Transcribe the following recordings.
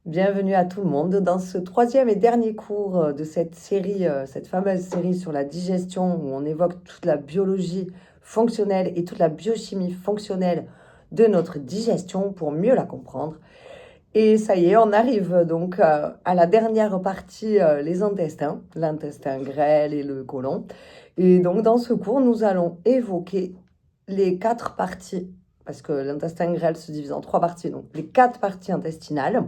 Bienvenue à tout le monde dans ce troisième et dernier cours de cette série, cette fameuse série sur la digestion où on évoque toute la biologie fonctionnelle et toute la biochimie fonctionnelle de notre digestion pour mieux la comprendre. Et ça y est, on arrive donc à la dernière partie, les intestins, l'intestin grêle et le côlon. Et donc dans ce cours, nous allons évoquer les 4 parties, parce que l'intestin grêle se divise en 3 parties, donc les 4 parties intestinales,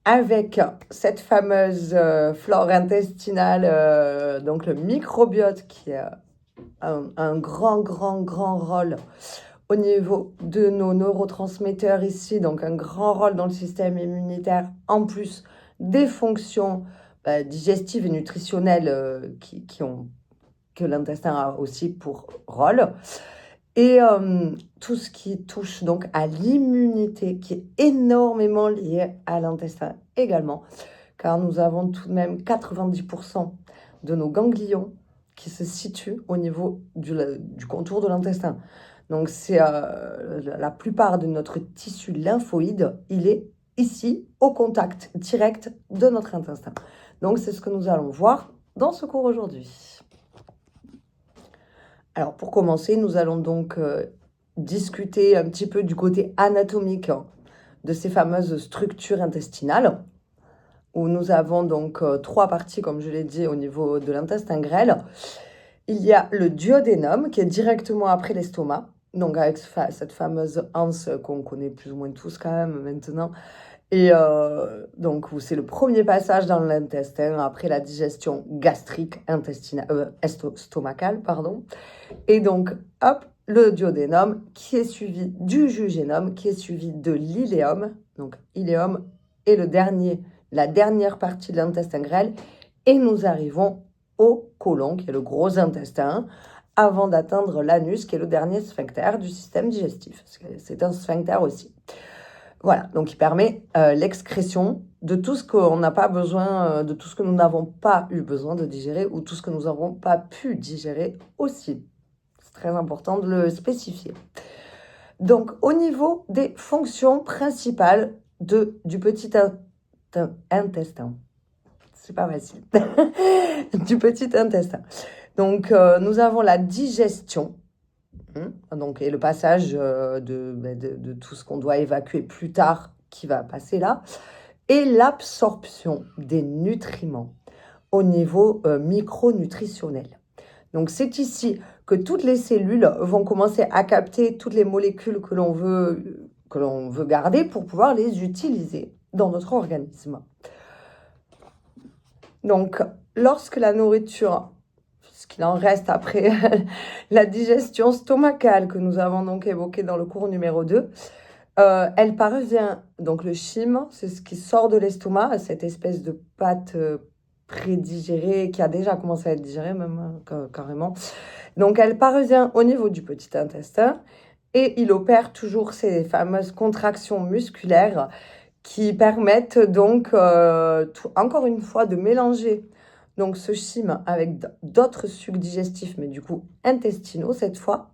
avec cette fameuse flore intestinale, donc le microbiote qui a un grand rôle au niveau de nos neurotransmetteurs ici, donc un grand rôle dans le système immunitaire, en plus des fonctions digestives et nutritionnelles que l'intestin a aussi pour rôle. Et tout ce qui touche donc à l'immunité, qui est énormément lié à l'intestin également, car nous avons tout de même 90% de nos ganglions qui se situent au niveau du contour de l'intestin. Donc c'est la plupart de notre tissu lymphoïde, il est ici, au contact direct de notre intestin. Donc c'est ce que nous allons voir dans ce cours aujourd'hui. Alors pour commencer, nous allons donc discuter un petit peu du côté anatomique de ces fameuses structures intestinales, où nous avons donc 3 parties, comme je l'ai dit, au niveau de l'intestin grêle. Il y a le duodénum, qui est directement après l'estomac, donc avec cette fameuse anse qu'on connaît plus ou moins tous quand même maintenant. Et donc, c'est le premier passage dans l'intestin après la digestion gastrique stomacale, pardon. Et donc, hop, le duodénum qui est suivi du jujénum, qui est suivi de l'iléum. Donc, iléum est la dernière partie de l'intestin grêle. Et nous arrivons au côlon, qui est le gros intestin, avant d'atteindre l'anus, qui est le dernier sphincter du système digestif. C'est un sphincter aussi. Voilà, donc il permet l'excrétion de tout ce qu'on n'a pas besoin, de tout ce que nous n'avons pas eu besoin de digérer ou tout ce que nous n'avons pas pu digérer aussi. C'est très important de le spécifier. Donc, au niveau des fonctions principales du petit intestin, c'est pas facile, du petit intestin. Donc, nous avons la digestion. Donc, et le passage de tout ce qu'on doit évacuer plus tard qui va passer là, et l'absorption des nutriments au niveau micronutritionnel. Donc c'est ici que toutes les cellules vont commencer à capter toutes les molécules que l'on veut garder pour pouvoir les utiliser dans notre organisme. Donc lorsque la nourriture, ce qu'il en reste après la digestion stomacale que nous avons donc évoquée dans le cours numéro 2, elle parvient, donc le chyme, c'est ce qui sort de l'estomac, cette espèce de pâte prédigérée qui a déjà commencé à être digérée même carrément. Donc elle parvient au niveau du petit intestin et il opère toujours ces fameuses contractions musculaires qui permettent donc encore une fois de mélanger donc ce chyme avec d'autres sucs digestifs, mais du coup intestinaux cette fois,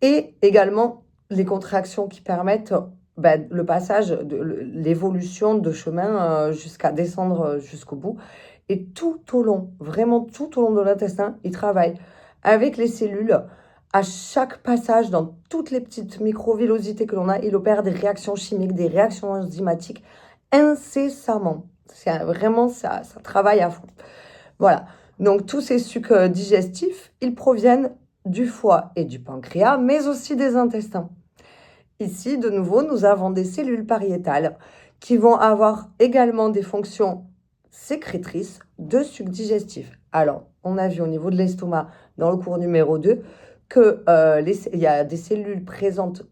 et également les contractions qui permettent le passage, l'évolution de chemin jusqu'à descendre jusqu'au bout. Et tout au long, vraiment tout au long de l'intestin, il travaille avec les cellules. À chaque passage, dans toutes les petites microvillosités que l'on a, il opère des réactions chimiques, des réactions enzymatiques incessamment. Vraiment, ça travaille à fond. Voilà. Donc, tous ces sucs digestifs, ils proviennent du foie et du pancréas, mais aussi des intestins. Ici, de nouveau, nous avons des cellules pariétales qui vont avoir également des fonctions sécrétrices de sucs digestifs. Alors, on a vu au niveau de l'estomac, dans le cours numéro 2, qu'il y a des cellules présentes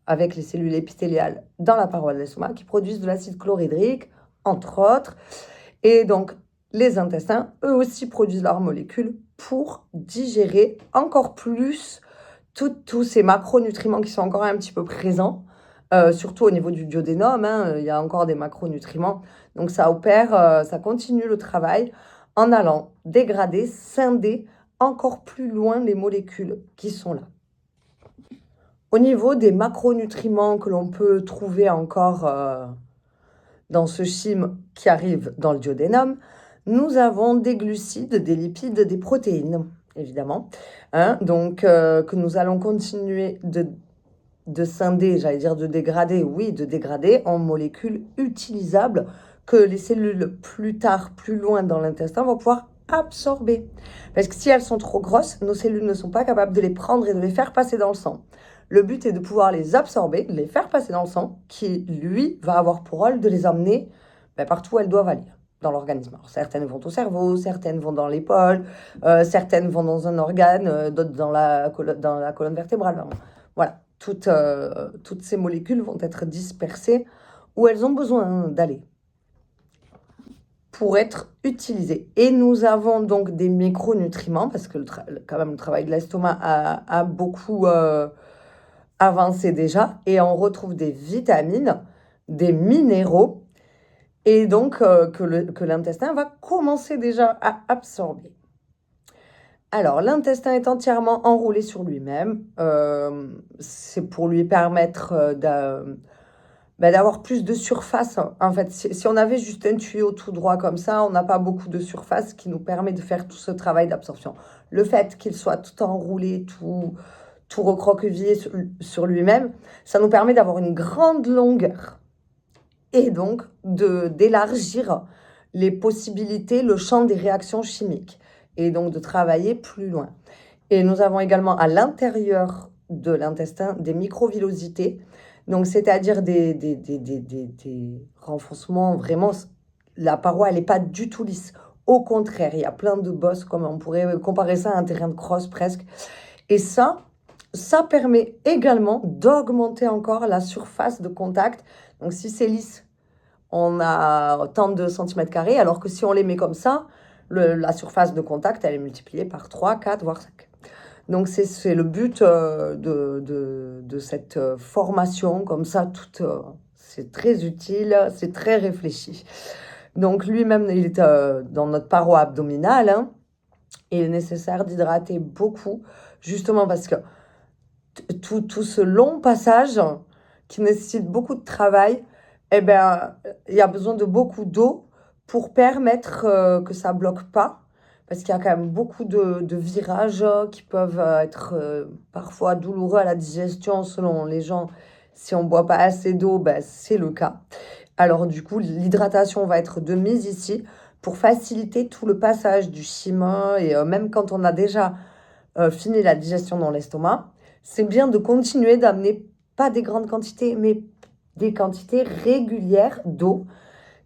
avec les cellules épithéliales dans la paroi de l'estomac qui produisent de l'acide chlorhydrique, entre autres. Et donc, les intestins, eux aussi, produisent leurs molécules pour digérer encore plus tous ces macronutriments qui sont encore un petit peu présents, surtout au niveau du duodénum, il y a encore des macronutriments. Donc ça opère, ça continue le travail en allant dégrader, scinder encore plus loin les molécules qui sont là. Au niveau des macronutriments que l'on peut trouver encore dans ce chyme qui arrive dans le duodénum, nous avons des glucides, des lipides, des protéines, évidemment, hein, donc que nous allons continuer de scinder, j'allais dire de dégrader, oui, de dégrader en molécules utilisables que les cellules plus tard, plus loin dans l'intestin vont pouvoir absorber. Parce que si elles sont trop grosses, nos cellules ne sont pas capables de les prendre et de les faire passer dans le sang. Le but est de pouvoir les absorber, de les faire passer dans le sang, qui, lui, va avoir pour rôle de les emmener partout où elles doivent aller dans l'organisme. Alors, certaines vont au cerveau, certaines vont dans l'épaule, certaines vont dans un organe, d'autres dans la colonne vertébrale. Voilà, toutes ces molécules vont être dispersées où elles ont besoin d'aller pour être utilisées. Et nous avons donc des micronutriments, parce que quand même le travail de l'estomac a beaucoup avancé déjà, et on retrouve des vitamines, des minéraux, et donc que l'intestin va commencer déjà à absorber. Alors, l'intestin est entièrement enroulé sur lui-même. C'est pour lui permettre d'avoir plus de surface. En fait, si on avait juste un tuyau tout droit comme ça, on n'a pas beaucoup de surface qui nous permet de faire tout ce travail d'absorption. Le fait qu'il soit tout enroulé, tout recroquevillé sur lui-même, ça nous permet d'avoir une grande longueur et donc d'élargir les possibilités, le champ des réactions chimiques et donc de travailler plus loin. Et nous avons également à l'intérieur de l'intestin des microvillosités, donc c'est-à-dire des renfoncements, vraiment, la paroi, elle n'est pas du tout lisse. Au contraire, il y a plein de bosses, comme on pourrait comparer ça à un terrain de crosse presque. Et ça permet également d'augmenter encore la surface de contact. Donc si c'est lisse, on a tant de centimètres carrés, alors que si on les met comme ça, la surface de contact, elle est multipliée par 3, 4, voire 5. Donc c'est le but de cette formation, comme ça, c'est très utile, c'est très réfléchi. Donc lui-même, il est dans notre paroi abdominale, hein, et il est nécessaire d'hydrater beaucoup, justement parce que tout ce long passage qui nécessite beaucoup de travail, eh ben, il y a besoin de beaucoup d'eau pour permettre que ça bloque pas, parce qu'il y a quand même beaucoup de virages qui peuvent être parfois douloureux à la digestion selon les gens. Si on boit pas assez d'eau, ben, c'est le cas. Alors du coup, l'hydratation va être de mise ici pour faciliter tout le passage du chyme et même quand on a déjà fini la digestion dans l'estomac, c'est bien de continuer d'amener pas des grandes quantités, mais des quantités régulières d'eau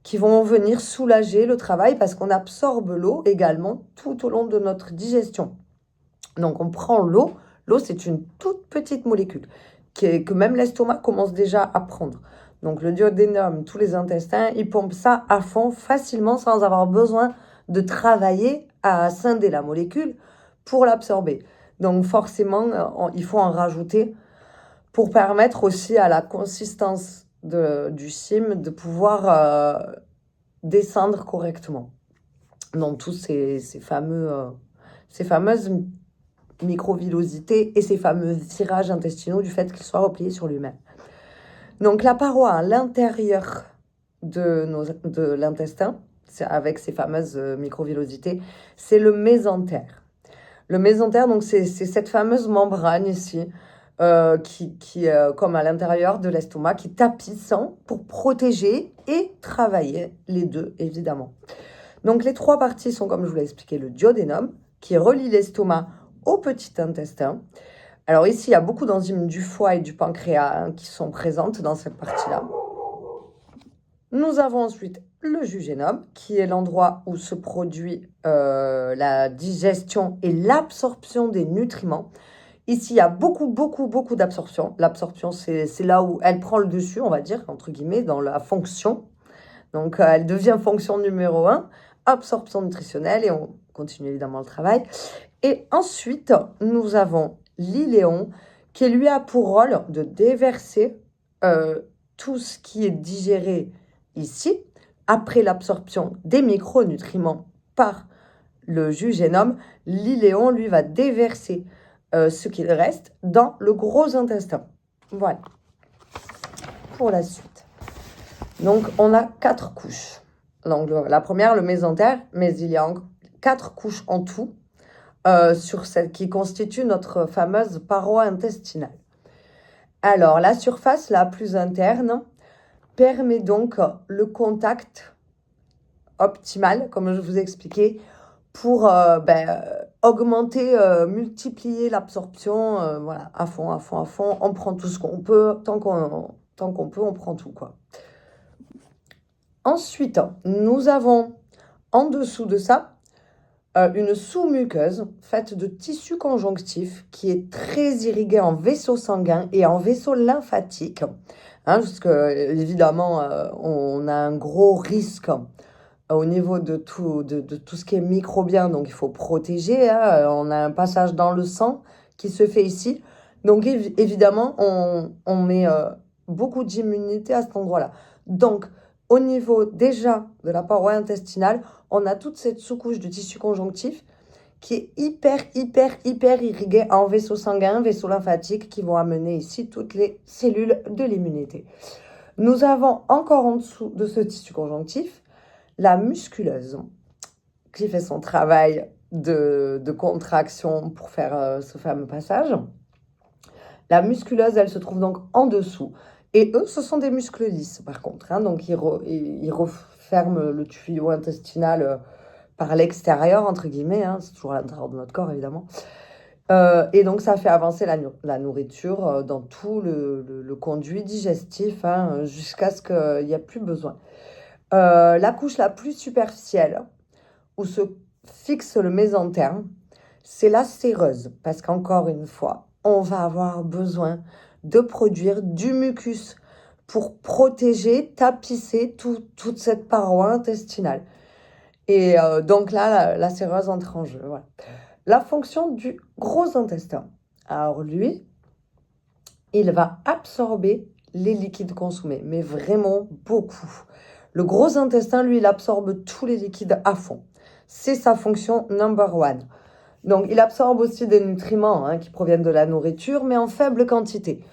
qui vont venir soulager le travail parce qu'on absorbe l'eau également tout au long de notre digestion. Donc on prend l'eau. L'eau, c'est une toute petite molécule que même l'estomac commence déjà à prendre. Donc le duodénum, tous les intestins, ils pompent ça à fond facilement sans avoir besoin de travailler à scinder la molécule pour l'absorber. Donc forcément, il faut en rajouter pour permettre aussi à la consistance du chyme de pouvoir descendre correctement. Donc tous ces fameuses microvillosités et ces fameux virages intestinaux du fait qu'il soit replié sur lui-même. Donc la paroi à l'intérieur de l'intestin, avec ces fameuses microvillosités, c'est le mésentère. Le mésentère, donc c'est cette fameuse membrane ici, qui comme à l'intérieur de l'estomac, qui tapisse pour protéger et travailler les deux, évidemment. Donc les trois parties sont, comme je vous l'ai expliqué, le duodénum, qui relie l'estomac au petit intestin. Alors ici, il y a beaucoup d'enzymes du foie et du pancréas hein, qui sont présentes dans cette partie-là. Nous avons ensuite le jujénum, qui est l'endroit où se produit la digestion et l'absorption des nutriments. Ici, il y a beaucoup d'absorption. L'absorption, c'est là où elle prend le dessus, on va dire, entre guillemets, dans la fonction. Donc, elle devient fonction numéro 1, absorption nutritionnelle, et on continue évidemment le travail. Et ensuite, nous avons l'iléon, qui lui a pour rôle de déverser tout ce qui est digéré ici, après l'absorption des micronutriments par le jujénum. L'iléon, lui, va déverser ce qu'il reste dans le gros intestin. Voilà, pour la suite. Donc, on a 4 couches. Donc, la première, le mésentère, mais il y a 4 couches en tout sur celle qui constitue notre fameuse paroi intestinale. Alors, la surface la plus interne permet donc le contact optimal, comme je vous ai expliqué, pour augmenter, multiplier l'absorption, voilà, à fond. On prend tout ce qu'on peut, tant qu'on peut, on prend tout, quoi. Ensuite, nous avons en dessous de ça une sous-muqueuse faite de tissu conjonctif qui est très irrigué en vaisseaux sanguins et en vaisseaux lymphatiques. Parce que, évidemment, on a un gros risque au niveau de tout ce qui est microbien, donc il faut protéger. On a un passage dans le sang qui se fait ici. Donc, évidemment, on met beaucoup d'immunité à cet endroit-là. Donc, au niveau déjà de la paroi intestinale, on a toute cette sous-couche de tissu conjonctif qui est hyper irriguée en vaisseaux sanguins, vaisseaux lymphatiques qui vont amener ici toutes les cellules de l'immunité. Nous avons encore en dessous de ce tissu conjonctif la musculeuse qui fait son travail de contraction pour faire ce fameux passage. La musculeuse, elle se trouve donc en dessous. Et eux, ce sont des muscles lisses, par contre. Donc, ils referment le tuyau intestinal par l'extérieur, entre guillemets. C'est toujours à l'intérieur de notre corps, évidemment. Et donc, ça fait avancer la nourriture dans tout le conduit digestif jusqu'à ce qu'il n'y ait plus besoin. La couche la plus superficielle, où se fixe le mésentère, c'est la séreuse. Parce qu'encore une fois, on va avoir besoin de produire du mucus pour protéger, tapisser toute cette paroi intestinale. Et donc là, la séreuse entre en jeu. Voilà. La fonction du gros intestin. Alors lui, il va absorber les liquides consommés, mais vraiment beaucoup. Le gros intestin, lui, il absorbe tous les liquides à fond. C'est sa fonction number one. Donc, il absorbe aussi des nutriments qui proviennent de la nourriture, mais en faible quantité.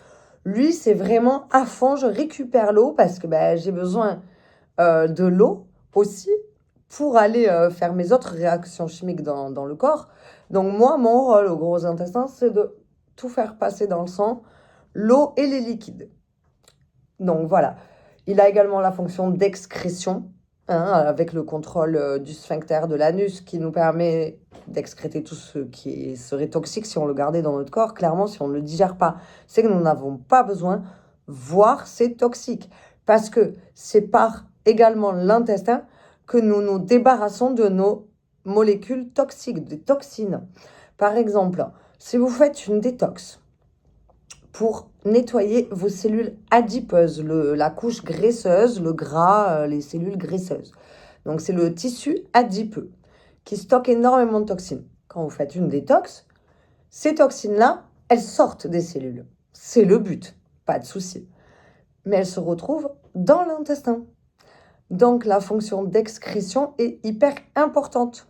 Lui, c'est vraiment à fond, je récupère l'eau parce que j'ai besoin de l'eau aussi pour aller faire mes autres réactions chimiques dans le corps. Donc, moi, mon rôle au gros intestin, c'est de tout faire passer dans le sang, l'eau et les liquides. Donc, voilà. Il a également la fonction d'excrétion, avec le contrôle du sphincter de l'anus qui nous permet d'excréter tout ce qui serait toxique si on le gardait dans notre corps. Clairement, si on ne le digère pas, c'est que nous n'avons pas besoin, voire c'est toxique. Parce que c'est par également l'intestin que nous nous débarrassons de nos molécules toxiques, des toxines. Par exemple, si vous faites une détox pour nettoyer vos cellules adipeuses, la couche graisseuse, le gras, les cellules graisseuses. Donc, c'est le tissu adipeux qui stocke énormément de toxines. Quand vous faites une détox, ces toxines-là, elles sortent des cellules. C'est le but, pas de souci. Mais elles se retrouvent dans l'intestin. Donc, la fonction d'excrétion est hyper importante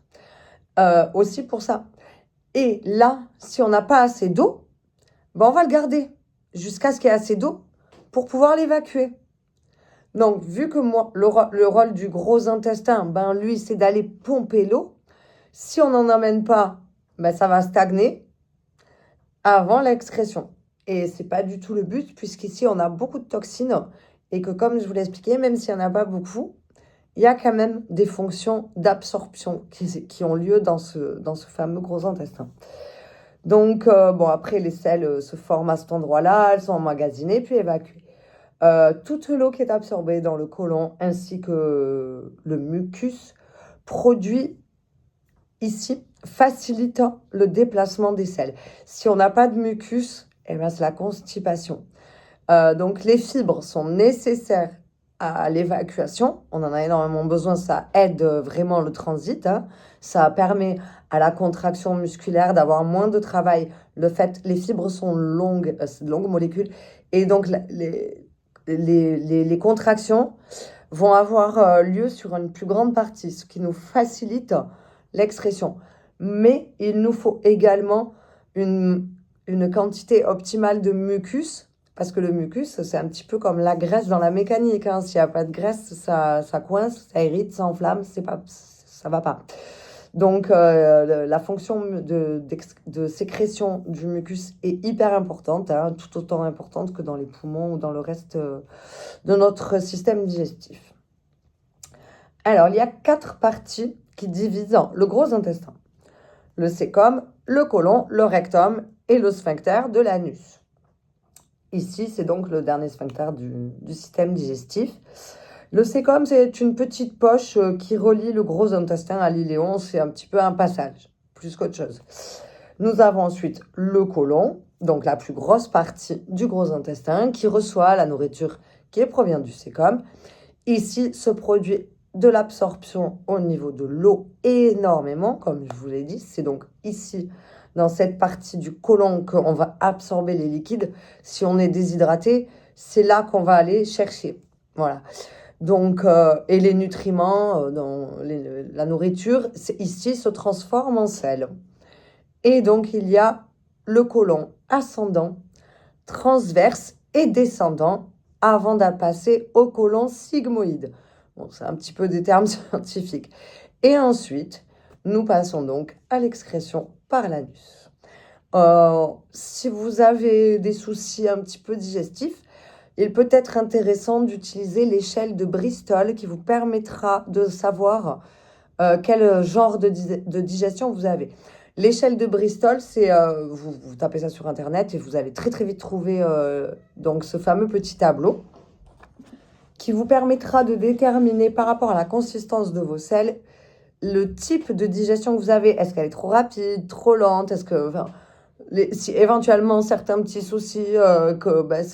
aussi pour ça. Et là, si on n'a pas assez d'eau, on va le garder jusqu'à ce qu'il y ait assez d'eau pour pouvoir l'évacuer. Donc, vu que moi, le rôle du gros intestin, lui, c'est d'aller pomper l'eau. Si on n'en amène pas, ça va stagner avant l'excrétion. Et c'est pas du tout le but, puisqu'ici, on a beaucoup de toxines et que, comme je vous l'ai expliqué, même s'il n'y en a pas beaucoup, il y a quand même des fonctions d'absorption qui ont lieu dans ce fameux gros intestin. Donc, après, les selles se forment à cet endroit-là, elles sont emmagasinées, puis évacuées. Toute l'eau qui est absorbée dans le côlon ainsi que le mucus produit ici, facilitant le déplacement des selles. Si on n'a pas de mucus, c'est la constipation. Donc, les fibres sont nécessaires à l'évacuation. On en a énormément besoin, ça aide vraiment le transit. Ça permet à la contraction musculaire d'avoir moins de travail. Les fibres sont longues, c'est de longues molécules. Et donc, les contractions vont avoir lieu sur une plus grande partie, ce qui nous facilite l'excrétion. Mais il nous faut également une une quantité optimale de mucus, parce que le mucus, c'est un petit peu comme la graisse dans la mécanique, hein. S'il n'y a pas de graisse, ça coince, ça irrite, ça enflamme, ça va pas. Donc, la fonction de sécrétion du mucus est hyper importante, hein, tout autant importante que dans les poumons ou dans le reste de notre système digestif. Alors, il y a 4 parties qui divisent le gros intestin. Le cæcum, le côlon, le rectum et le sphincter de l'anus. Ici, c'est donc le dernier sphincter du système digestif. Le cæcum, c'est une petite poche qui relie le gros intestin à l'iléon. C'est un petit peu un passage, plus qu'autre chose. Nous avons ensuite le côlon, donc la plus grosse partie du gros intestin, qui reçoit la nourriture qui provient du cæcum. Ici se produit de l'absorption au niveau de l'eau énormément, comme je vous l'ai dit. C'est donc ici, dans cette partie du côlon, qu'on va absorber les liquides. Si on est déshydraté, c'est là qu'on va aller chercher. Voilà. Donc, et les nutriments, la nourriture, ici se transforme en sel. Et donc, il y a le côlon ascendant, transverse et descendant avant de passer au côlon sigmoïde. Bon, c'est un petit peu des termes scientifiques. Et ensuite, nous passons donc à l'excrétion par l'anus. Si vous avez des soucis un petit peu digestifs, il peut être intéressant d'utiliser l'échelle de Bristol qui vous permettra de savoir quel genre de digestion vous avez. L'échelle de Bristol, c'est vous tapez ça sur Internet et vous allez très très vite trouver donc ce fameux petit tableau qui vous permettra de déterminer par rapport à la consistance de vos selles le type de digestion que vous avez. Est-ce qu'elle est trop rapide, trop lente? Est-ce que, enfin, si éventuellement certains petits soucis,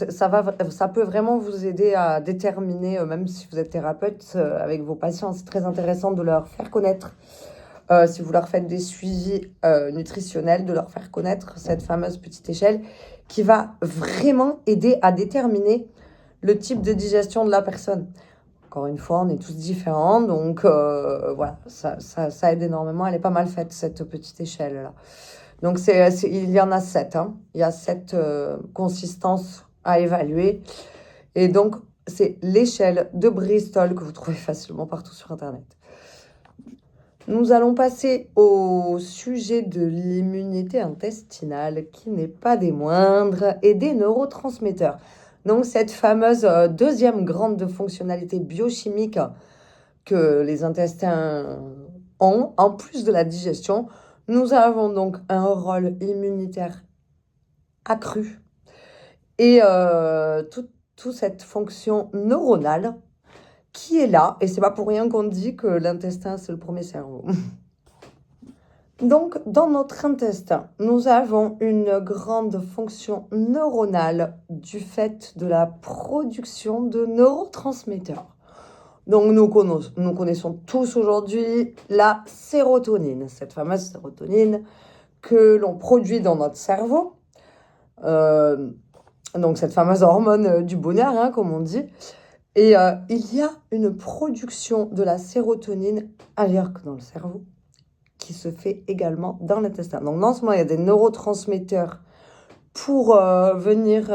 ça peut vraiment vous aider à déterminer, même si vous êtes thérapeute avec vos patients, c'est très intéressant de leur faire connaître, si vous leur faites des suivis nutritionnels, de leur faire connaître cette fameuse petite échelle qui va vraiment aider à déterminer le type de digestion de la personne. Encore une fois, on est tous différents, donc voilà, ça aide énormément. Elle est pas mal faite, cette petite échelle-là. Donc, il y en a 7. Hein. Il y a 7 consistances à évaluer. Et donc, c'est l'échelle de Bristol que vous trouvez facilement partout sur Internet. Nous allons passer au sujet de l'immunité intestinale, qui n'est pas des moindres, et des neurotransmetteurs. Donc, cette fameuse deuxième grande fonctionnalité biochimique que les intestins ont, en plus de la digestion, nous avons donc un rôle immunitaire accru et toute cette fonction neuronale qui est là. Et c'est pas pour rien qu'on dit que l'intestin, c'est le premier cerveau. Donc, dans notre intestin, nous avons une grande fonction neuronale du fait de la production de neurotransmetteurs. Donc, nous connaissons tous aujourd'hui la sérotonine, cette fameuse sérotonine que l'on produit dans notre cerveau. Donc, cette fameuse hormone du bonheur, hein, comme on dit. Et il y a une production de la sérotonine ailleurs que dans le cerveau, qui se fait également dans l'intestin. Donc, non seulement il y a des neurotransmetteurs pour venir,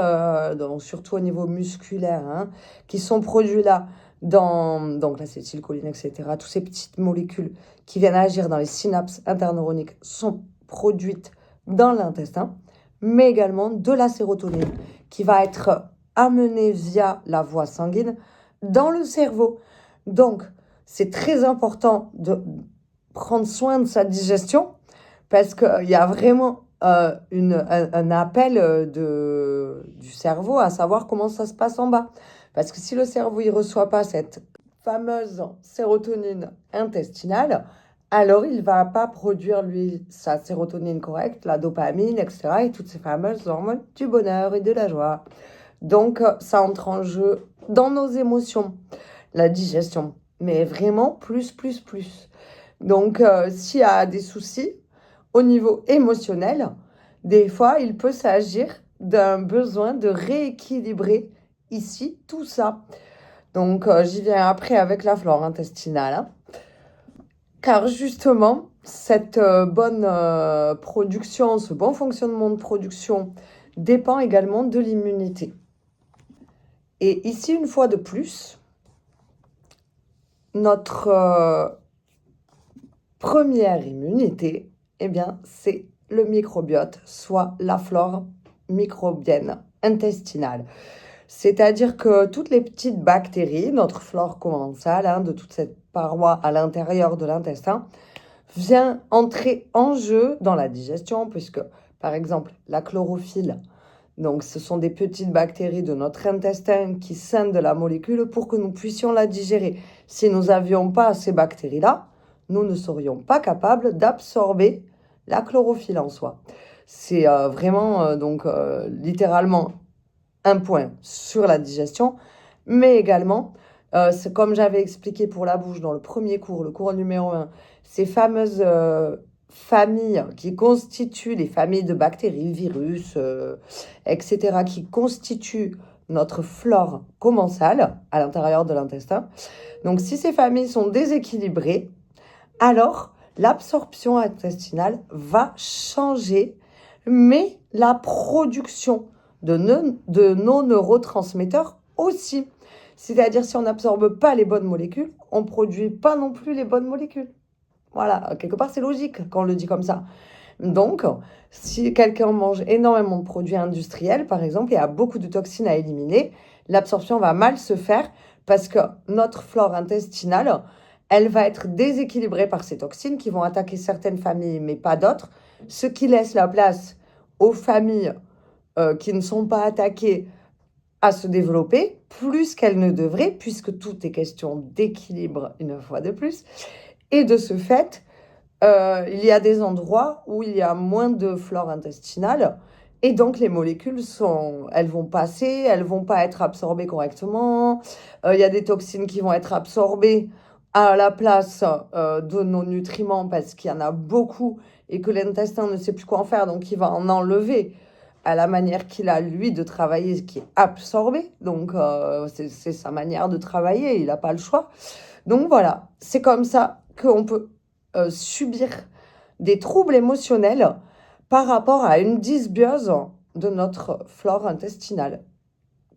donc, surtout au niveau musculaire, hein, qui sont produits là, donc l'acétylcholine, etc. Toutes ces petites molécules qui viennent agir dans les synapses interneuroniques sont produites dans l'intestin, mais également de la sérotonine qui va être amenée via la voie sanguine dans le cerveau. Donc, c'est très important de prendre soin de sa digestion parce qu'il y a vraiment un appel du cerveau à savoir comment ça se passe en bas. Parce que si le cerveau ne reçoit pas cette fameuse sérotonine intestinale, alors il ne va pas produire, lui, sa sérotonine correcte, la dopamine, etc. et toutes ces fameuses hormones du bonheur et de la joie. Donc, ça entre en jeu dans nos émotions, la digestion. Mais vraiment, plus. Donc, s'il y a des soucis au niveau émotionnel, des fois, il peut s'agir d'un besoin de rééquilibrer ici tout ça. Donc, j'y viens après avec la flore intestinale. Hein. Car justement, cette bonne production, ce bon fonctionnement de production dépend également de l'immunité. Et ici, une fois de plus, notre première immunité, eh bien, c'est le microbiote, soit la flore microbienne intestinale. C'est-à-dire que toutes les petites bactéries, notre flore commensale, de toute cette paroi à l'intérieur de l'intestin, vient entrer en jeu dans la digestion, puisque, par exemple, la chlorophylle, donc ce sont des petites bactéries de notre intestin qui scindent la molécule pour que nous puissions la digérer. Si nous n'avions pas ces bactéries-là, nous ne serions pas capables d'absorber la chlorophylle en soi. C'est vraiment, littéralement, un point sur la digestion, mais également, c'est comme j'avais expliqué pour la bouche dans le premier cours, le cours numéro 1, ces fameuses familles qui constituent les familles de bactéries, virus, etc., qui constituent notre flore commensale à l'intérieur de l'intestin. Donc, si ces familles sont déséquilibrées, alors l'absorption intestinale va changer, mais la production de nos neurotransmetteurs aussi. C'est-à-dire, si on n'absorbe pas les bonnes molécules, on ne produit pas non plus les bonnes molécules. Voilà, quelque part, c'est logique quand on le dit comme ça. Donc, si quelqu'un mange énormément de produits industriels, par exemple, il y a beaucoup de toxines à éliminer, l'absorption va mal se faire parce que notre flore intestinale, elle va être déséquilibrée par ces toxines qui vont attaquer certaines familles, mais pas d'autres, ce qui laisse la place aux familles qui ne sont pas attaquées à se développer plus qu'elles ne devraient, puisque tout est question d'équilibre une fois de plus. Et de ce fait, il y a des endroits où il y a moins de flore intestinale, et donc les molécules elles vont passer, elles vont pas être absorbées correctement. Il y a des toxines qui vont être absorbées à la place de nos nutriments parce qu'il y en a beaucoup et que l'intestin ne sait plus quoi en faire, donc il va en enlever à la manière qu'il a, lui, de travailler, qui est absorbé. Donc, c'est sa manière de travailler, il n'a pas le choix. Donc, voilà, c'est comme ça qu'on peut subir des troubles émotionnels par rapport à une dysbiose de notre flore intestinale.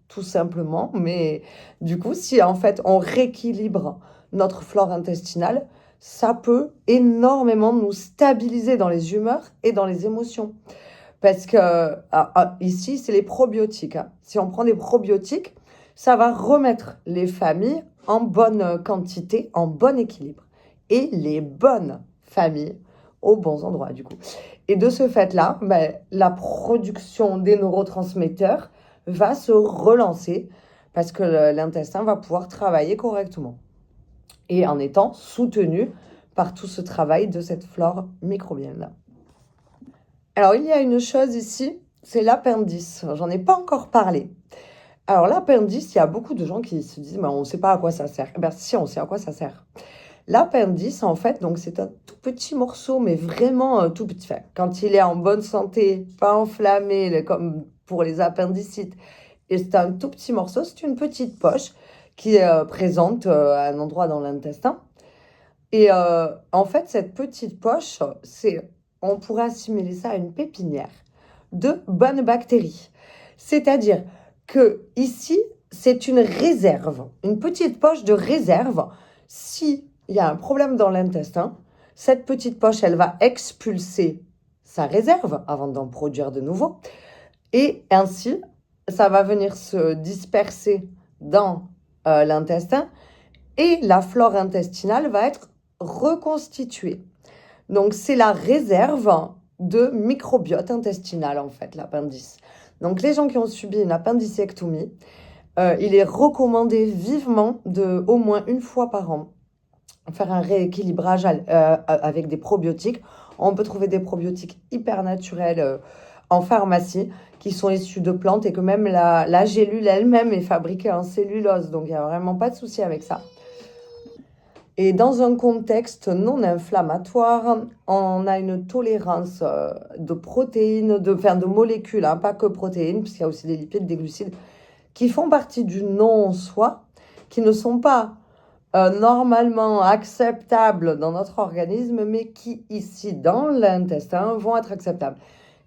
Tout simplement, mais du coup, si en fait on rééquilibre notre flore intestinale, ça peut énormément nous stabiliser dans les humeurs et dans les émotions. Parce que ici, c'est les probiotiques. Si on prend des probiotiques, ça va remettre les familles en bonne quantité, en bon équilibre. Et les bonnes familles aux bons endroits, du coup. Et de ce fait-là, la production des neurotransmetteurs va se relancer parce que l'intestin va pouvoir travailler correctement. Et en étant soutenu par tout ce travail de cette flore microbienne-là. Alors, il y a une chose ici, c'est l'appendice. J'en ai pas encore parlé. Alors, l'appendice, il y a beaucoup de gens qui se disent, on ne sait pas à quoi ça sert. Eh bien, si, on sait à quoi ça sert. L'appendice, en fait, donc c'est un tout petit morceau, mais vraiment tout petit. Enfin, quand il est en bonne santé, pas enflammé, comme pour les appendicites, et c'est un tout petit morceau, c'est une petite poche qui est présente à un endroit dans l'intestin. Et en fait, cette petite poche, on pourrait assimiler ça à une pépinière de bonnes bactéries. C'est-à-dire que ici, c'est une réserve, une petite poche de réserve. Si il y a un problème dans l'intestin, cette petite poche, elle va expulser sa réserve avant d'en produire de nouveau. Et ainsi, ça va venir se disperser dans l'intestin et la flore intestinale va être reconstituée. Donc, c'est la réserve de microbiote intestinal, en fait, l'appendice. Donc, les gens qui ont subi une appendicectomie, il est recommandé vivement de, au moins une fois par an, faire un rééquilibrage avec des probiotiques. On peut trouver des probiotiques hyper naturels en pharmacie qui sont issus de plantes et que même la gélule elle-même est fabriquée en cellulose. Donc, il n'y a vraiment pas de souci avec ça. Et dans un contexte non inflammatoire, on a une tolérance de protéines, de molécules, pas que protéines, puisqu'il y a aussi des lipides, des glucides, qui font partie du non en soi, qui ne sont pas normalement acceptables dans notre organisme, mais qui ici dans l'intestin vont être acceptables.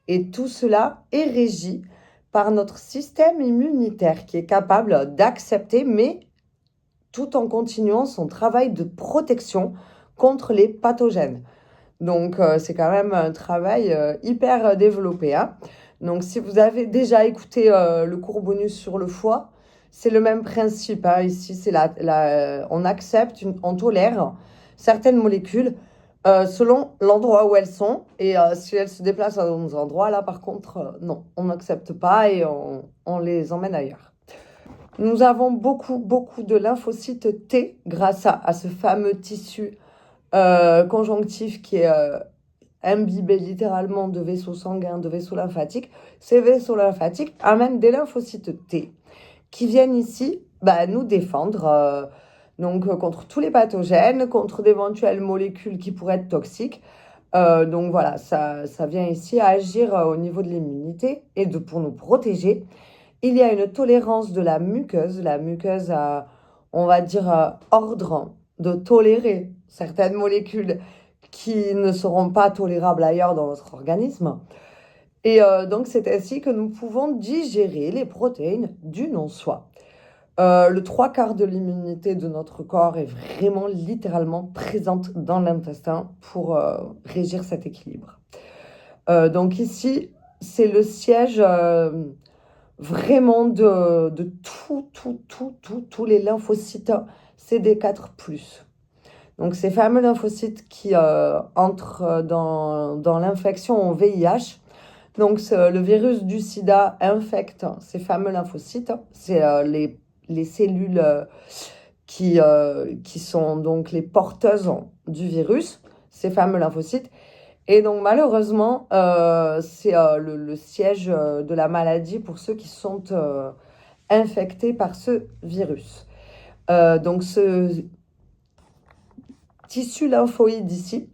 Et tout cela est régi par notre système immunitaire qui est capable d'accepter, mais tout en continuant son travail de protection contre les pathogènes. Donc, c'est quand même un travail hyper développé, hein. Donc, si vous avez déjà écouté le cours bonus sur le foie, c'est le même principe, hein. Ici, c'est on accepte, on tolère certaines molécules selon l'endroit où elles sont. Et si elles se déplacent à d'autres endroits, là, par contre, non, on n'accepte pas et on les emmène ailleurs. Nous avons beaucoup, beaucoup de lymphocytes T grâce à ce fameux tissu conjonctif qui est imbibé littéralement de vaisseaux sanguins, de vaisseaux lymphatiques. Ces vaisseaux lymphatiques amènent des lymphocytes T qui viennent ici nous défendre donc, contre tous les pathogènes, contre d'éventuelles molécules qui pourraient être toxiques. Donc voilà, ça vient ici agir au niveau de l'immunité et pour nous protéger. Il y a une tolérance de la muqueuse. La muqueuse a, on va dire, ordre de tolérer certaines molécules qui ne seront pas tolérables ailleurs dans notre organisme. Et donc, c'est ainsi que nous pouvons digérer les protéines du non-soi. Le 3/4 de l'immunité de notre corps est vraiment littéralement présente dans l'intestin pour régir cet équilibre. Donc ici, c'est le siège vraiment de tous les lymphocytes CD4+. Donc ces fameux lymphocytes qui entrent dans l'infection au VIH. Donc le virus du sida infecte ces fameux lymphocytes. C'est les cellules qui sont donc les porteuses du virus, ces fameux lymphocytes. Et donc malheureusement, c'est le siège de la maladie pour ceux qui sont infectés par ce virus. Donc ce tissu lymphoïde ici,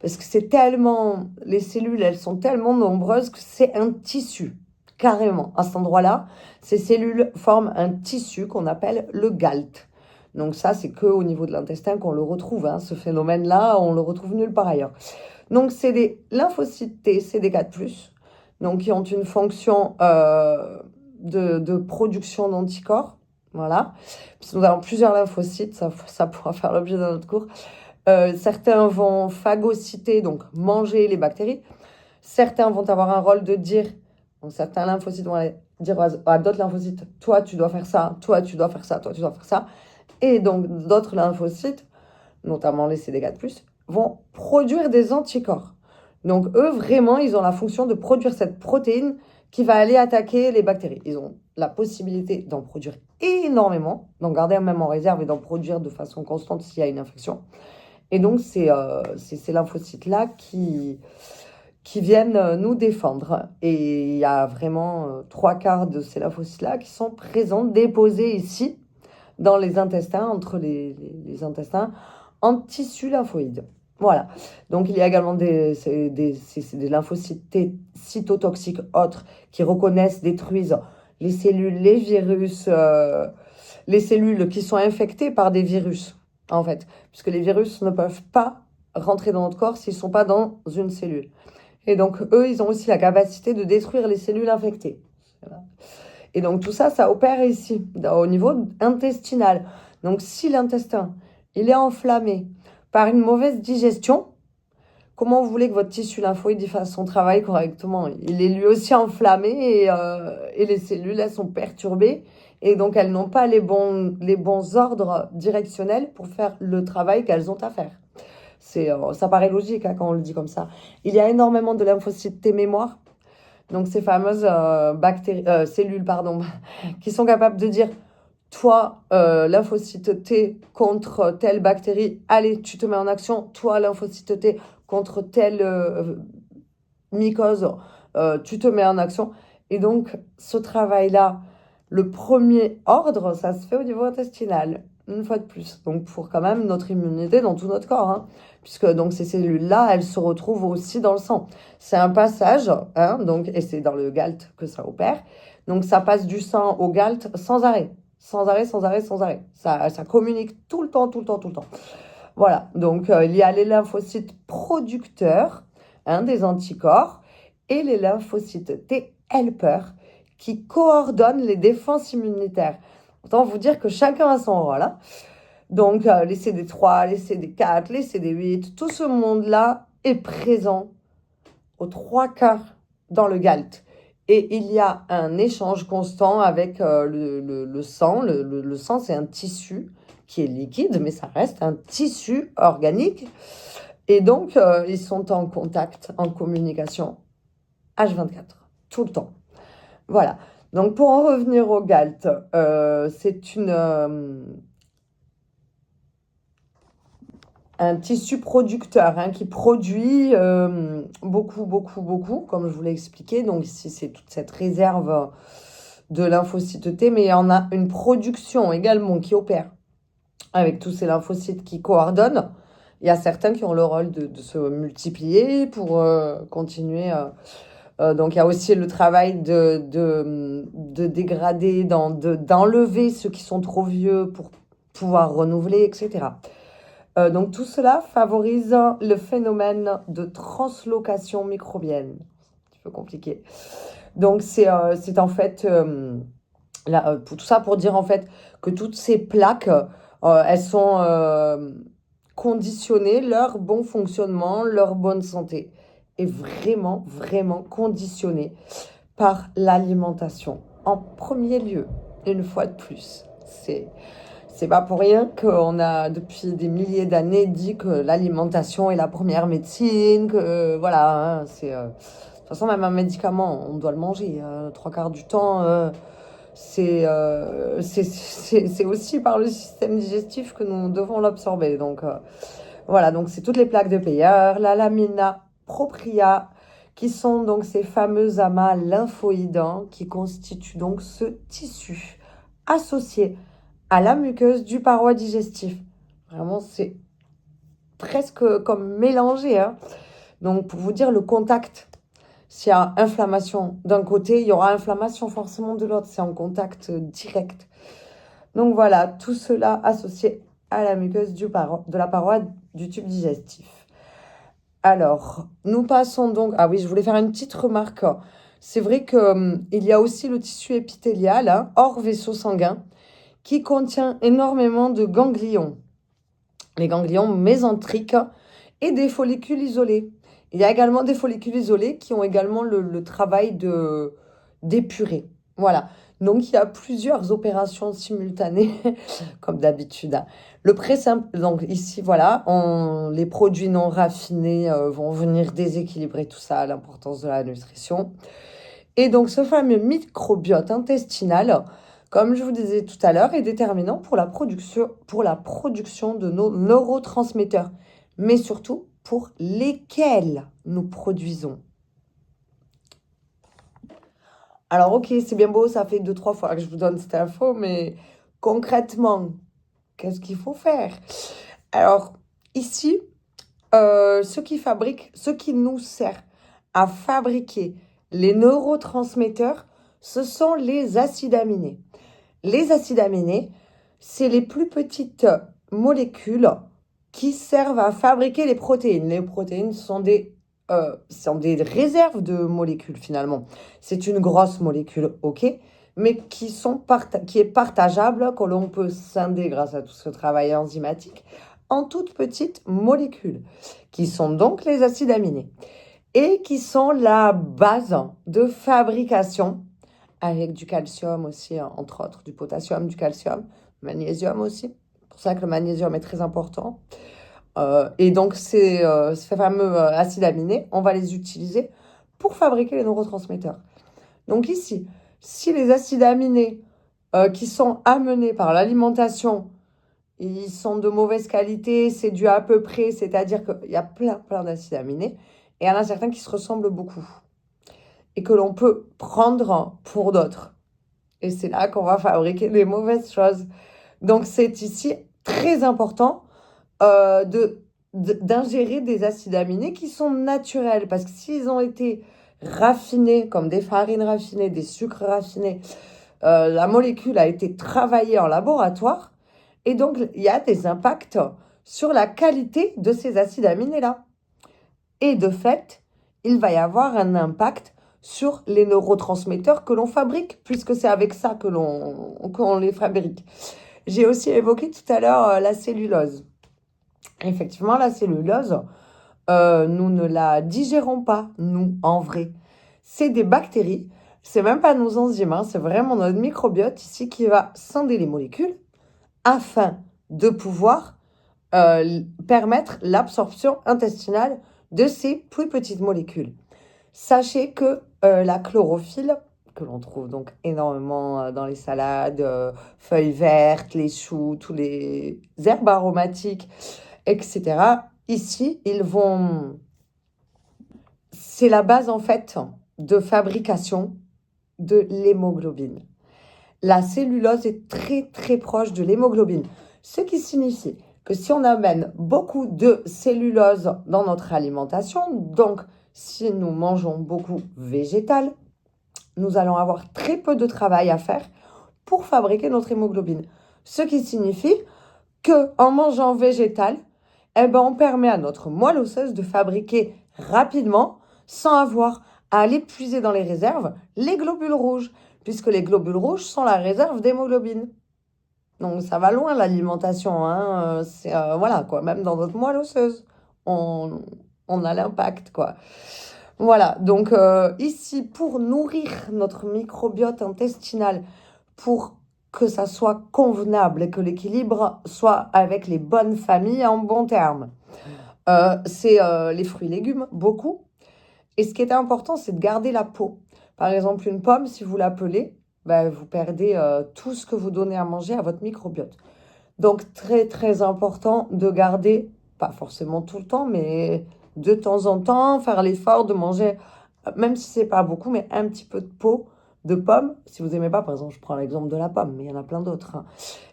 parce que c'est tellement, les cellules, elles sont tellement nombreuses que c'est un tissu, carrément. À cet endroit-là, ces cellules forment un tissu qu'on appelle le GALT. Donc ça, c'est qu'au niveau de l'intestin qu'on le retrouve, hein. Ce phénomène-là, on le retrouve nulle part ailleurs. Donc c'est des lymphocytes T, CD4+, donc qui ont une fonction de production d'anticorps. Voilà. Puis nous avons plusieurs lymphocytes, ça pourra faire l'objet d'un autre cours. Certains vont phagocyter, donc manger les bactéries. Certains vont avoir un rôle de dire, donc certains lymphocytes vont aller dire à d'autres lymphocytes, toi tu dois faire ça, toi tu dois faire ça, toi tu dois faire ça. Et donc d'autres lymphocytes, notamment les CD4+, vont produire des anticorps. Donc eux, vraiment, ils ont la fonction de produire cette protéine qui va aller attaquer les bactéries. Ils ont la possibilité d'en produire énormément, d'en garder même en réserve et d'en produire de façon constante s'il y a une infection. Et donc, c'est ces lymphocytes-là qui viennent nous défendre. Et il y a vraiment 3/4 de ces lymphocytes-là qui sont présents, déposés ici, dans les intestins, entre les intestins, en tissu lymphoïde. Voilà. Donc, il y a également des lymphocytes T cytotoxiques autres qui reconnaissent, détruisent les cellules, les virus, les cellules qui sont infectées par des virus, en fait. Puisque les virus ne peuvent pas rentrer dans notre corps s'ils ne sont pas dans une cellule. Et donc, eux, ils ont aussi la capacité de détruire les cellules infectées. Voilà. Et donc, tout ça, ça opère ici, au niveau intestinal. Donc, si l'intestin, il est enflammé par une mauvaise digestion, comment vous voulez que votre tissu lymphoïde fasse son travail correctement? Il est lui aussi enflammé et les cellules, elles sont perturbées. Et donc, elles n'ont pas les bons ordres directionnels pour faire le travail qu'elles ont à faire. Ça paraît logique hein, quand on le dit comme ça. Il y a énormément de lymphocytes T mémoire. Donc, ces fameuses cellules qui sont capables de dire toi, lymphocyte T contre telle bactérie, allez, tu te mets en action. Toi, lymphocyte T contre telle mycose, tu te mets en action. Et donc, ce travail-là, le premier ordre, ça se fait au niveau intestinal, une fois de plus. Donc, pour quand même notre immunité dans tout notre corps, hein, puisque donc ces cellules-là, elles se retrouvent aussi dans le sang. C'est un passage, hein, donc, et c'est dans le GALT que ça opère. Donc, ça passe du sang au GALT sans arrêt. sans arrêt, sans arrêt, sans arrêt. Ça communique tout le temps, tout le temps, tout le temps. Voilà, donc il y a les lymphocytes producteurs, hein, des anticorps, et les lymphocytes T helpers qui coordonnent les défenses immunitaires. Autant vous dire que chacun a son rôle, hein. Donc les CD3, les CD4, les CD8, tout ce monde-là est présent aux 3 quarts dans le GALT. Et il y a un échange constant avec le sang. Le sang, c'est un tissu qui est liquide, mais ça reste un tissu organique. Et donc, ils sont en contact, en communication, H24, tout le temps. Voilà. Donc, pour en revenir au GALT, c'est un tissu producteur, hein, qui produit beaucoup, beaucoup, beaucoup, comme je vous l'ai expliqué. Donc, ici, c'est toute cette réserve de lymphocytes T, mais il y en a une production également qui opère avec tous ces lymphocytes qui coordonnent. Il y a certains qui ont le rôle de se multiplier pour continuer. Donc, il y a aussi le travail de dégrader, d'enlever ceux qui sont trop vieux pour pouvoir renouveler, etc. Donc, tout cela favorise le phénomène de translocation microbienne. Un petit peu compliqué. Donc, c'est en fait, tout ça pour dire en fait que toutes ces plaques, elles sont conditionner leur bon fonctionnement, leur bonne santé est vraiment, vraiment conditionné par l'alimentation. En premier lieu, une fois de plus, c'est pas pour rien qu'on a depuis des milliers d'années dit que l'alimentation est la première médecine, que voilà, hein, de toute façon même un médicament, on doit le manger 3 quarts du temps. C'est aussi par le système digestif que nous devons l'absorber. Donc, voilà, donc c'est toutes les plaques de Peyer, la lamina propria, qui sont donc ces fameux amas lymphoïdes, hein, qui constituent donc ce tissu associé à la muqueuse du paroi digestif. Vraiment, c'est presque comme mélangé, hein. Donc, pour vous dire, le contact, s'il y a inflammation d'un côté, il y aura inflammation forcément de l'autre. C'est en contact direct. Donc voilà, tout cela associé à la muqueuse de la paroi du tube digestif. Alors, nous passons donc... Ah oui, je voulais faire une petite remarque. C'est vrai qu'il y a aussi le tissu épithélial, hein, hors vaisseau sanguin, qui contient énormément de ganglions. Les ganglions mésentriques et des follicules isolés. Il y a également des follicules isolés qui ont également le travail d'épurer. Voilà. Donc, il y a plusieurs opérations simultanées, comme d'habitude, hein. Le simple, donc ici, voilà, les produits non raffinés vont venir déséquilibrer tout ça, l'importance de la nutrition. Et donc, ce fameux microbiote intestinal, comme je vous disais tout à l'heure, est déterminant pour la production de nos neurotransmetteurs, mais surtout pour lesquels nous produisons. Alors, ok, c'est bien beau, ça fait 2-3 fois que je vous donne cette info, mais concrètement, qu'est-ce qu'il faut faire? Alors, ici, ce qui nous sert à fabriquer les neurotransmetteurs, ce sont les acides aminés. Les acides aminés, c'est les plus petites molécules qui servent à fabriquer les protéines. Les protéines sont des réserves de molécules finalement. C'est une grosse molécule, ok, mais qui est partageable, que l'on peut scinder grâce à tout ce travail enzymatique, en toutes petites molécules, qui sont donc les acides aminés, et qui sont la base de fabrication, avec du calcium aussi, entre autres, du potassium, du calcium, magnésium aussi. C'est pour ça que le magnésium est très important. Et donc, ces fameux acides aminés, on va les utiliser pour fabriquer les neurotransmetteurs. Donc ici, si les acides aminés qui sont amenés par l'alimentation, ils sont de mauvaise qualité, c'est dû à peu près, c'est-à-dire qu'il y a plein d'acides aminés, et il y en a certains qui se ressemblent beaucoup, et que l'on peut prendre pour d'autres. Et c'est là qu'on va fabriquer des mauvaises choses. Donc c'est ici très important d'ingérer des acides aminés qui sont naturels, parce que s'ils ont été raffinés, comme des farines raffinées, des sucres raffinés, La molécule a été travaillée en laboratoire et donc il y a des impacts sur la qualité de ces acides aminés-là. Et de fait, il va y avoir un impact sur les neurotransmetteurs que l'on fabrique, puisque c'est avec ça qu'on les fabrique. J'ai aussi évoqué tout à l'heure la cellulose. Effectivement, la cellulose, nous ne la digérons pas, nous, en vrai. C'est des bactéries, c'est même pas nos enzymes, hein, c'est vraiment notre microbiote ici qui va scinder les molécules afin de pouvoir permettre l'absorption intestinale de ces plus petites molécules. Sachez que la chlorophylle, que l'on trouve donc énormément dans les salades, feuilles vertes, les choux, tous les herbes aromatiques, etc. Ici, c'est la base en fait de fabrication de l'hémoglobine. La cellulose est très très proche de l'hémoglobine, ce qui signifie que si on amène beaucoup de cellulose dans notre alimentation, donc si nous mangeons beaucoup végétal, nous allons avoir très peu de travail à faire pour fabriquer notre hémoglobine. Ce qui signifie qu'en mangeant végétal, on permet à notre moelle osseuse de fabriquer rapidement, sans avoir à aller puiser dans les réserves, les globules rouges, puisque les globules rouges sont la réserve d'hémoglobine. Donc ça va loin l'alimentation, hein. Voilà quoi, même dans notre moelle osseuse, on, on a l'impact quoi. Voilà, donc ici pour nourrir notre microbiote intestinal, pour que ça soit convenable et que l'équilibre soit avec les bonnes familles en bon terme. C'est les fruits et légumes, beaucoup. Et ce qui est important, c'est de garder la peau. Par exemple, une pomme, si vous la pelez, vous perdez tout ce que vous donnez à manger à votre microbiote. Donc, très, très important de garder, pas forcément tout le temps, mais de temps en temps, faire l'effort de manger, même si c'est pas beaucoup, mais un petit peu de peau de pomme. Si vous aimez pas, par exemple, je prends l'exemple de la pomme, mais il y en a plein d'autres, hein.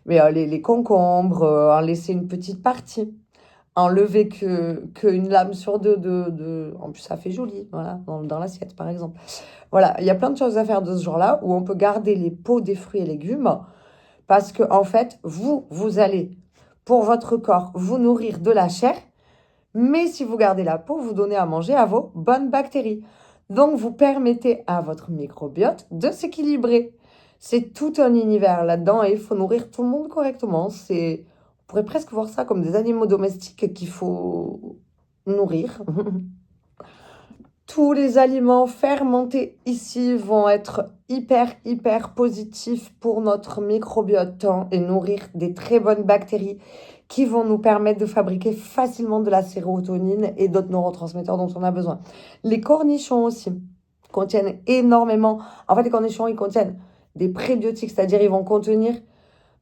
Mais les concombres, en laisser une petite partie. Enlever qu'une lame sur deux En plus, ça fait joli, voilà, dans l'assiette, par exemple. Voilà, il y a plein de choses à faire de ce genre-là, où on peut garder les peaux des fruits et légumes, parce que, en fait, vous allez, pour votre corps, vous nourrir de la chair, mais si vous gardez la peau, vous donnez à manger à vos bonnes bactéries. Donc, vous permettez à votre microbiote de s'équilibrer. C'est tout un univers là-dedans et il faut nourrir tout le monde correctement. On pourrait presque voir ça comme des animaux domestiques qu'il faut nourrir. Tous les aliments fermentés ici vont être hyper positifs pour notre microbiote et nourrir des très bonnes bactéries qui vont nous permettre de fabriquer facilement de la sérotonine et d'autres neurotransmetteurs dont on a besoin. Les cornichons aussi contiennent énormément. En fait, les cornichons, ils contiennent des prébiotiques, c'est-à-dire ils vont contenir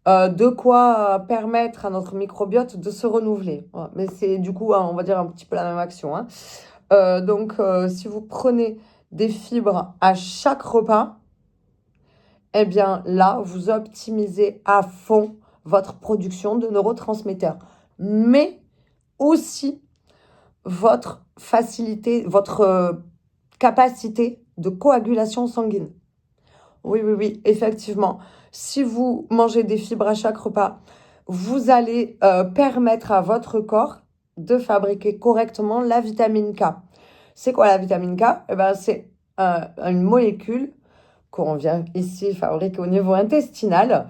de quoi permettre à notre microbiote de se renouveler. Voilà. Mais c'est du coup, on va dire, un petit peu la même action, hein. Donc, si vous prenez des fibres à chaque repas, eh bien là, vous optimisez à fond votre production de neurotransmetteurs, mais aussi votre facilité, votre capacité de coagulation sanguine. Oui, effectivement. Si vous mangez des fibres à chaque repas, vous allez permettre à votre corps de fabriquer correctement la vitamine K. C'est quoi la vitamine K? C'est une molécule qu'on vient ici fabriquer au niveau intestinal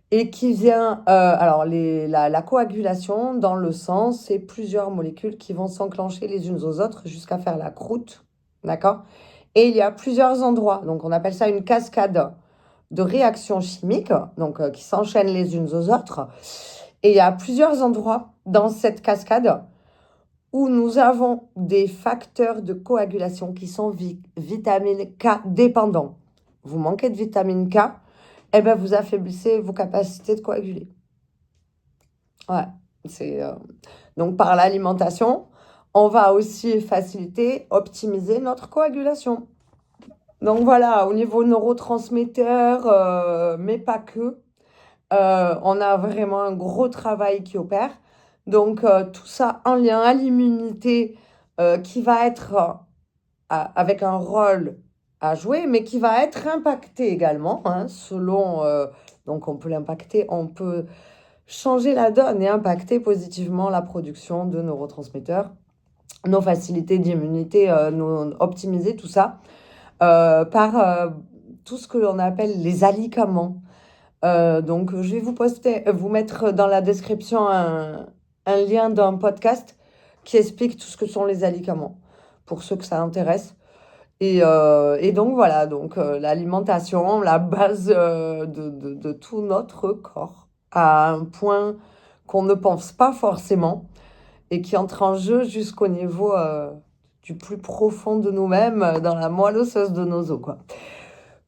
et qui vient, alors la coagulation dans le sang, c'est plusieurs molécules qui vont s'enclencher les unes aux autres jusqu'à faire la croûte, d'accord? Et il y a plusieurs endroits, donc on appelle ça une cascade de réactions chimiques, donc qui s'enchaînent les unes aux autres. Et il y a plusieurs endroits dans cette cascade où nous avons des facteurs de coagulation qui sont vitamine K dépendants. Vous manquez de vitamine K, vous affaiblissez vos capacités de coaguler. Ouais, donc par l'alimentation, on va aussi faciliter, optimiser notre coagulation. Donc voilà, au niveau neurotransmetteurs, mais pas que, on a vraiment un gros travail qui opère. Donc tout ça en lien à l'immunité qui va être avec un rôle à jouer, mais qui va être impacté également, hein, selon... donc, on peut l'impacter, on peut changer la donne et impacter positivement la production de neurotransmetteurs, nos facilités d'immunité, optimiser tout ça par tout ce que l'on appelle les alicaments. Donc, je vais vous mettre dans la description un lien d'un podcast qui explique tout ce que sont les alicaments, pour ceux que ça intéresse. Et donc, voilà, donc l'alimentation, la base de tout notre corps, à un point qu'on ne pense pas forcément et qui entre en jeu jusqu'au niveau du plus profond de nous-mêmes, dans la moelle osseuse de nos os, quoi.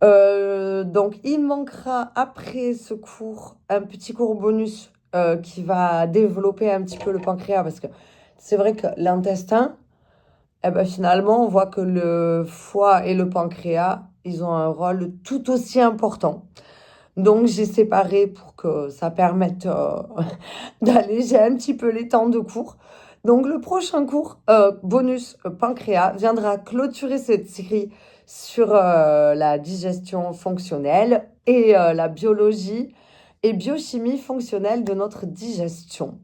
Donc, il manquera après ce cours un petit cours bonus qui va développer un petit peu le pancréas parce que c'est vrai que l'intestin, eh ben, finalement, on voit que le foie et le pancréas, ils ont un rôle tout aussi important. Donc, j'ai séparé pour que ça permette d'alléger un petit peu les temps de cours. Donc, le prochain cours bonus pancréas viendra clôturer cette série sur la digestion fonctionnelle et la biologie et biochimie fonctionnelle de notre digestion.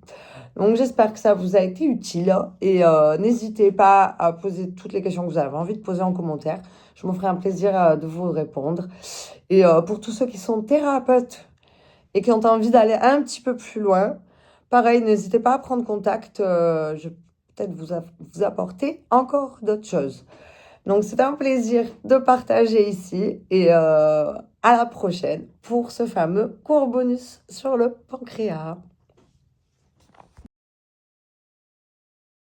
Donc, j'espère que ça vous a été utile et n'hésitez pas à poser toutes les questions que vous avez envie de poser en commentaire. Je me ferai un plaisir de vous répondre. Et pour tous ceux qui sont thérapeutes et qui ont envie d'aller un petit peu plus loin, pareil, n'hésitez pas à prendre contact. Je vais peut-être vous apporter encore d'autres choses. Donc, c'est un plaisir de partager ici et à la prochaine pour ce fameux cours bonus sur le pancréas.